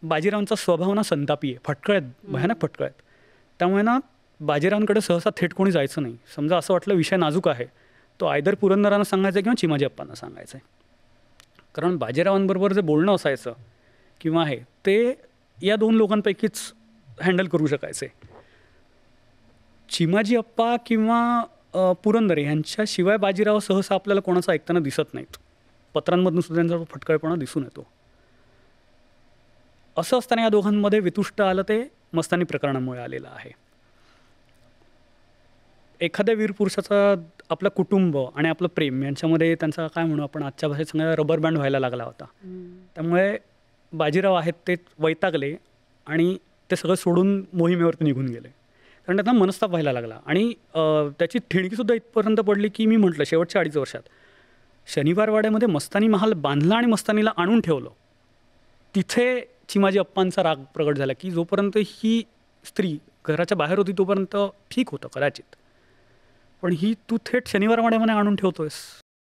बाजीरावांचा स्वभाव ना संतापी आहे, फटकळ आहेत, भयानक फटकळ आहेत. त्यामुळे ना बाजीरावांकडे सहसा थेट कोणी जायचं नाही. समजा असं वाटलं विषय नाजूक आहे, तो आयदर पुरंदरांना सांगायचा किंवा चिमाजी अप्पांना सांगायचं आहे. कारण बाजीरावांबरोबर जे बोलणं असायचं किंवा आहे ते या 2 लोकांपैकीच हँडल करू शकायचे. चिमाजी अप्पा किंवा पुरंदरे यांच्याशिवाय बाजीराव सहसा आपल्याला कोणाचं ऐकताना दिसत नाहीत. पत्रांमधून सुद्धा त्यांचा फटकळपणा दिसून येतो. असं असताना या दोघांमध्ये वितुष्ट आलं ते मस्तानी प्रकरणामुळे आलेलं आहे. एखाद्या वीर पुरुषाचा आपलं कुटुंब आणि आपलं प्रेम यांच्यामध्ये त्यांचा काय म्हणू आपण आजच्या भाषेत सांगायला रबर बँड व्हायला लागला होता. त्यामुळे बाजीराव आहेत ते वैतागले आणि ते सगळं सोडून मोहिमेवरती निघून गेले. कारण त्यांना मनस्ताप व्हायला लागला आणि त्याची ठिणगीसुद्धा इथपर्यंत पडली की मी म्हटलं शेवटच्या 2.5 वर्षात शनिवारवाड्यामध्ये मस्तानी महाल बांधला आणि मस्तानीला आणून ठेवलं. तिथे चिमाजी अप्पांचा राग प्रगट झाला की जोपर्यंत ही स्त्री घराच्या बाहेर होती तोपर्यंत ठीक होतं कदाचित, पण ही तू थेट शनिवारवाड्यामध्ये आणून ठेवतोयस